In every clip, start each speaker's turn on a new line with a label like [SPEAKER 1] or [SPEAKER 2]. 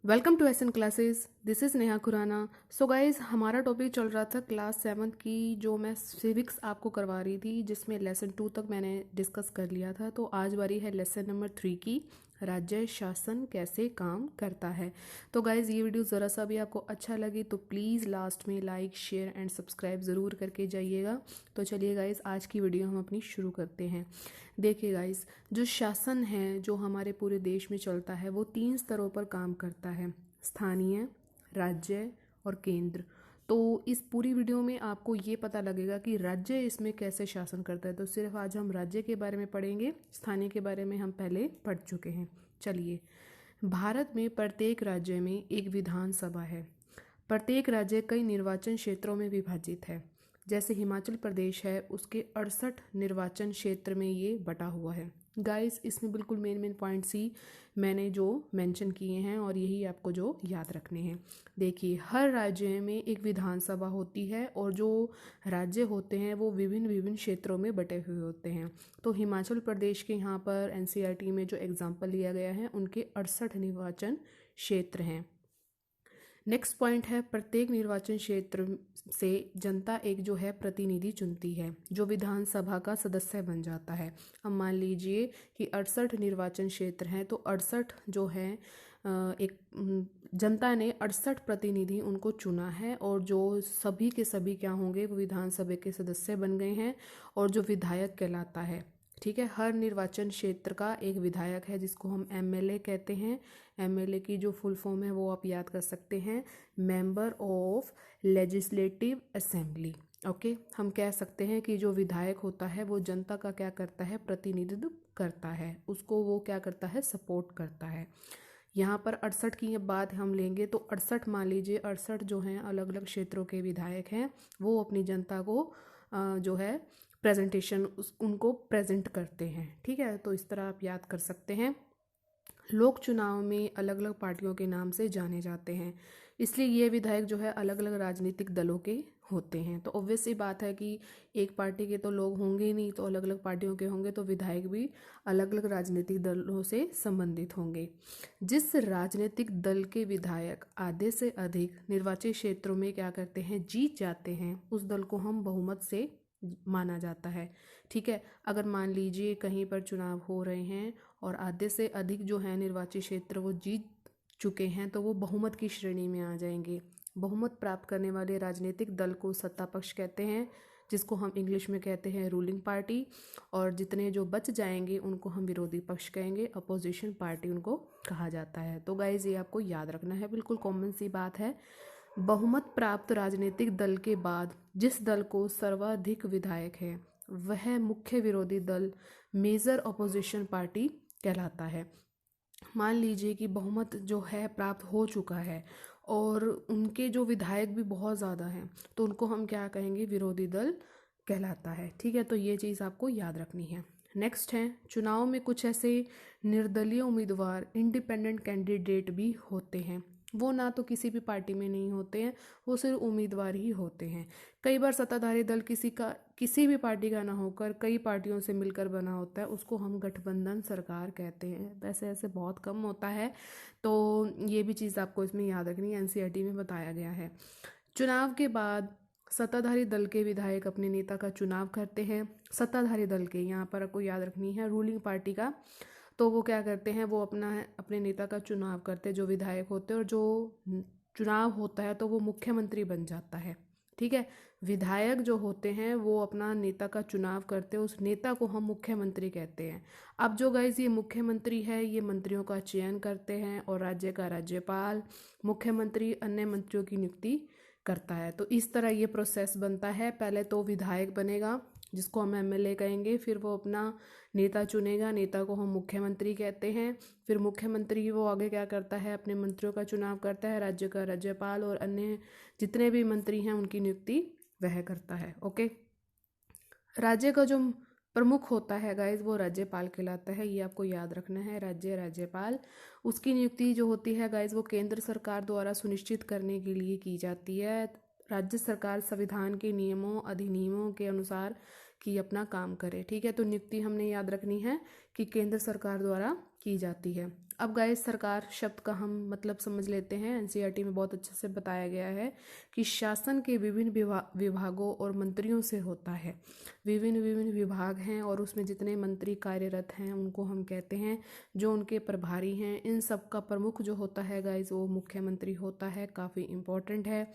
[SPEAKER 1] Welcome to एसन classes. This is Neha Khurana. So guys, हमारा topic चल रहा था क्लास 7 की, जो मैं सिविक्स आपको करवा रही थी, जिसमें लेसन 2 तक मैंने डिस्कस कर लिया था। तो आज बारी है लेसन नंबर 3 की, राज्य शासन कैसे काम करता है। तो गाइज़, ये वीडियो ज़रा सा भी आपको अच्छा लगे तो प्लीज़ लास्ट में लाइक शेयर एंड सब्सक्राइब ज़रूर करके जाइएगा। तो चलिए गाइज़, आज की वीडियो हम अपनी शुरू करते हैं। देखिए गाइस, जो शासन है जो हमारे पूरे देश में चलता है वो 3 स्तरों पर काम करता है: स्थानीय, राज्य और केंद्र। तो इस पूरी वीडियो में आपको ये पता लगेगा कि राज्य इसमें कैसे शासन करता है। तो सिर्फ आज हम राज्य के बारे में पढ़ेंगे, स्थानीय के बारे में हम पहले पढ़ चुके हैं। चलिए, भारत में प्रत्येक राज्य में एक विधानसभा है। प्रत्येक राज्य कई निर्वाचन क्षेत्रों में विभाजित है। जैसे हिमाचल प्रदेश है, उसके 68 निर्वाचन क्षेत्र में ये बटा हुआ है। गाइस, इसमें बिल्कुल मेन मेन पॉइंट्स ही मैंने जो मेंशन किए हैं और यही आपको जो याद रखने हैं। देखिए, हर राज्य में एक विधानसभा होती है और जो राज्य होते हैं वो विभिन्न विभिन्न क्षेत्रों में बटे हुए होते हैं। तो हिमाचल प्रदेश के यहाँ पर एनसीईआरटी में जो एग्जाम्पल लिया गया है, उनके 68 निर्वाचन क्षेत्र हैं। नेक्स्ट पॉइंट है, प्रत्येक निर्वाचन क्षेत्र से जनता एक जो है प्रतिनिधि चुनती है, जो विधानसभा का सदस्य बन जाता है। अब मान लीजिए कि 68 निर्वाचन क्षेत्र हैं, तो 68 जो है एक जनता ने 68 प्रतिनिधि उनको चुना है, और जो सभी के सभी क्या होंगे, वो विधानसभा के सदस्य बन गए हैं और जो विधायक कहलाता है। ठीक है, हर निर्वाचन क्षेत्र का एक विधायक है जिसको हम एमएलए कहते हैं। एमएलए की जो फुल फॉर्म है वो आप याद कर सकते हैं, member of legislative assembly. Okay, हम कह सकते हैं कि जो विधायक होता है वो जनता का क्या करता है, प्रतिनिधित्व करता है, उसको वो क्या करता है, सपोर्ट करता है। यहाँ पर 68 की बात हम लेंगे तो 68 मान लीजिए, 68 जो हैं अलग अलग क्षेत्रों के विधायक हैं, वो अपनी जनता को जो है प्रेजेंटेशन उनको प्रेजेंट करते हैं। ठीक है, तो इस तरह आप याद कर सकते हैं। लोक चुनाव में अलग अलग पार्टियों के नाम से जाने जाते हैं, इसलिए ये विधायक जो है अलग अलग राजनीतिक दलों के होते हैं। तो ऑब्वियस सी बात है कि एक पार्टी के तो लोग होंगे ही नहीं, तो अलग अलग पार्टियों के होंगे, तो विधायक भी अलग अलग राजनीतिक दलों से संबंधित होंगे। जिस राजनीतिक दल के विधायक आधे से अधिक निर्वाचित क्षेत्रों में क्या करते हैं, जीत जाते हैं, उस दल को हम बहुमत से माना जाता है। ठीक है, अगर मान लीजिए कहीं पर चुनाव हो रहे हैं और आधे से अधिक जो है निर्वाचित क्षेत्र वो जीत चुके हैं, तो वो बहुमत की श्रेणी में आ जाएंगे। बहुमत प्राप्त करने वाले राजनीतिक दल को सत्ता पक्ष कहते हैं, जिसको हम इंग्लिश में कहते हैं रूलिंग पार्टी। और जितने जो बच जाएंगे उनको हम विरोधी पक्ष कहेंगे, अपोजिशन पार्टी उनको कहा जाता है। तो गाइज, ये आपको याद रखना है, बिल्कुल कॉमन सी बात है। बहुमत प्राप्त राजनीतिक दल के बाद जिस दल को सर्वाधिक विधायक है वह मुख्य विरोधी दल, मेजर अपोजिशन पार्टी कहलाता है। मान लीजिए कि बहुमत जो है प्राप्त हो चुका है और उनके जो विधायक भी बहुत ज़्यादा हैं, तो उनको हम क्या कहेंगे, विरोधी दल कहलाता है। ठीक है, तो ये चीज़ आपको याद रखनी है। नेक्स्ट है, चुनाव में कुछ ऐसे निर्दलीय उम्मीदवार, इंडिपेंडेंट कैंडिडेट भी होते हैं। वो ना तो किसी भी पार्टी में नहीं होते हैं, वो सिर्फ उम्मीदवार ही होते हैं। कई बार सत्ताधारी दल किसी भी पार्टी का ना होकर कई पार्टियों से मिलकर बना होता है, उसको हम गठबंधन सरकार कहते हैं। वैसे ऐसे बहुत कम होता है, तो ये भी चीज़ आपको इसमें याद रखनी है, एनसीईआरटी में बताया गया है। चुनाव के बाद सत्ताधारी दल के विधायक अपने नेता का चुनाव करते हैं। सत्ताधारी दल के, यहाँ पर आपको याद रखनी है, रूलिंग पार्टी का। तो वो क्या करते हैं, वो अपने नेता का चुनाव करते हैं, जो विधायक होते हैं, और जो चुनाव होता है तो वो मुख्यमंत्री बन जाता है। ठीक है, विधायक जो होते हैं वो अपना नेता का चुनाव करते हैं, उस नेता को हम मुख्यमंत्री कहते हैं। अब जो गाइज ये मुख्यमंत्री है, ये मंत्रियों का चयन करते हैं और राज्य का राज्यपाल, मुख्यमंत्री अन्य मंत्रियों की नियुक्ति करता है। तो इस तरह ये प्रोसेस बनता है। पहले तो विधायक बनेगा जिसको हम एमएलए कहेंगे, फिर वो अपना नेता चुनेगा, नेता को हम मुख्यमंत्री कहते हैं। फिर मुख्यमंत्री वो आगे क्या करता है, अपने मंत्रियों का चुनाव करता है, राज्य का राज्यपाल और अन्य जितने भी मंत्री हैं उनकी नियुक्ति वह करता है। ओके, राज्य का जो प्रमुख होता है गाइज, वो राज्यपाल कहलाता है, ये आपको याद रखना है, राज्यपाल। उसकी नियुक्ति जो होती है गाइज, वो केंद्र सरकार द्वारा सुनिश्चित करने के लिए की जाती है। राज्य सरकार संविधान के नियमों अधिनियमों के अनुसार कि अपना काम करे। ठीक है, तो नियुक्ति हमने याद रखनी है कि केंद्र सरकार द्वारा की जाती है। अब गाइस सरकार शब्द का हम मतलब समझ लेते हैं। एनसीईआरटी में बहुत अच्छे से बताया गया है कि शासन के विभिन्न विभागों और मंत्रियों से होता है। विभिन्न विभिन्न विभाग हैं और उसमें जितने मंत्री कार्यरत हैं उनको हम कहते हैं, जो उनके प्रभारी हैं। इन सब का प्रमुख जो होता है गाइस वो मुख्यमंत्री होता है, काफ़ी इम्पोर्टेंट है।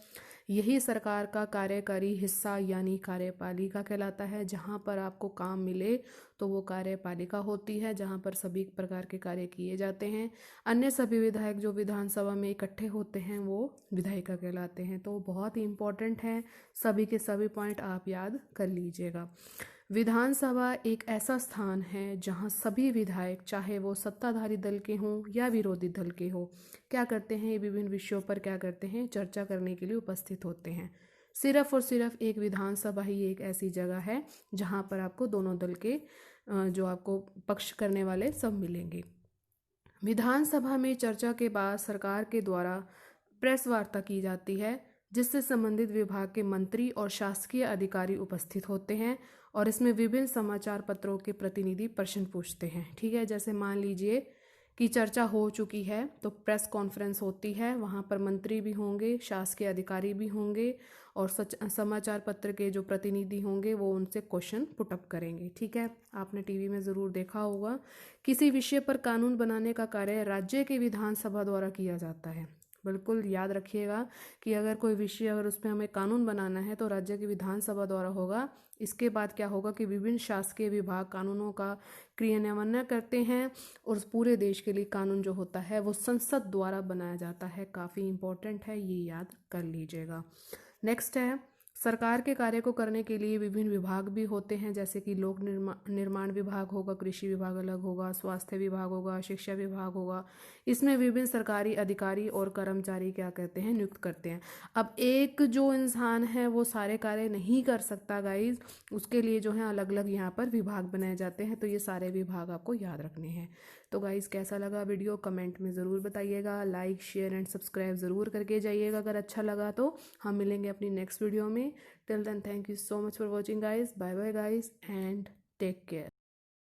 [SPEAKER 1] यही सरकार का कार्यकारी हिस्सा यानी कार्यपालिका कहलाता है। जहाँ पर आपको काम मिले तो वो कार्यपालिका होती है, जहाँ पर सभी प्रकार के कार्य किए जाते हैं। अन्य सभी विधायक जो विधानसभा में इकट्ठे होते हैं वो विधायिका कहलाते हैं। तो बहुत ही इम्पोर्टेंट है, सभी के सभी पॉइंट आप याद कर लीजिएगा। विधानसभा एक ऐसा स्थान है जहां सभी विधायक, चाहे वो सत्ताधारी दल के हों या विरोधी दल के हो, क्या करते हैं, विभिन्न विषयों पर क्या करते हैं, चर्चा करने के लिए उपस्थित होते हैं। सिर्फ और सिर्फ एक विधानसभा ही एक ऐसी जगह है जहां पर आपको दोनों दल के जो आपको पक्ष करने वाले सब मिलेंगे। विधानसभा में चर्चा के बाद सरकार के द्वारा प्रेस वार्ता की जाती है, जिससे संबंधित विभाग के मंत्री और शासकीय अधिकारी उपस्थित होते हैं और इसमें विभिन्न समाचार पत्रों के प्रतिनिधि प्रश्न पूछते हैं। ठीक है, जैसे मान लीजिए कि चर्चा हो चुकी है तो प्रेस कॉन्फ्रेंस होती है, वहाँ पर मंत्री भी होंगे, शासकीय अधिकारी भी होंगे और समाचार पत्र के जो प्रतिनिधि होंगे वो उनसे क्वेश्चन पुटअप करेंगे। ठीक है, आपने टीवी में ज़रूर देखा होगा। किसी विषय पर कानून बनाने का कार्य राज्य के विधानसभा द्वारा किया जाता है। बिल्कुल याद रखिएगा कि अगर कोई विषय, अगर उस पर हमें कानून बनाना है तो राज्य की विधानसभा द्वारा होगा। इसके बाद क्या होगा कि विभिन्न शासकीय विभाग कानूनों का क्रियान्वयन करते हैं और पूरे देश के लिए कानून जो होता है वो संसद द्वारा बनाया जाता है। काफ़ी इम्पोर्टेंट है, ये याद कर लीजिएगा। नेक्स्ट है, सरकार के कार्य को करने के लिए विभिन्न विभाग भी होते हैं, जैसे कि लोक निर्माण विभाग होगा, कृषि विभाग अलग होगा, स्वास्थ्य विभाग होगा, शिक्षा विभाग होगा। इसमें विभिन्न सरकारी अधिकारी और कर्मचारी क्या करते हैं, नियुक्त करते हैं। अब एक जो इंसान है वो सारे कार्य नहीं कर सकता गाइज, उसके लिए जो है अलग अलग यहाँ पर विभाग बनाए जाते हैं। तो ये सारे विभाग आपको याद रखने हैं। तो गाइज कैसा लगा वीडियो कमेंट में ज़रूर बताइएगा। लाइक शेयर एंड सब्सक्राइब ज़रूर करके जाइएगा अगर अच्छा लगा तो। हम मिलेंगे अपनी नेक्स्ट वीडियो में। Till then thank you so much for watching guys. Bye bye guys and take care.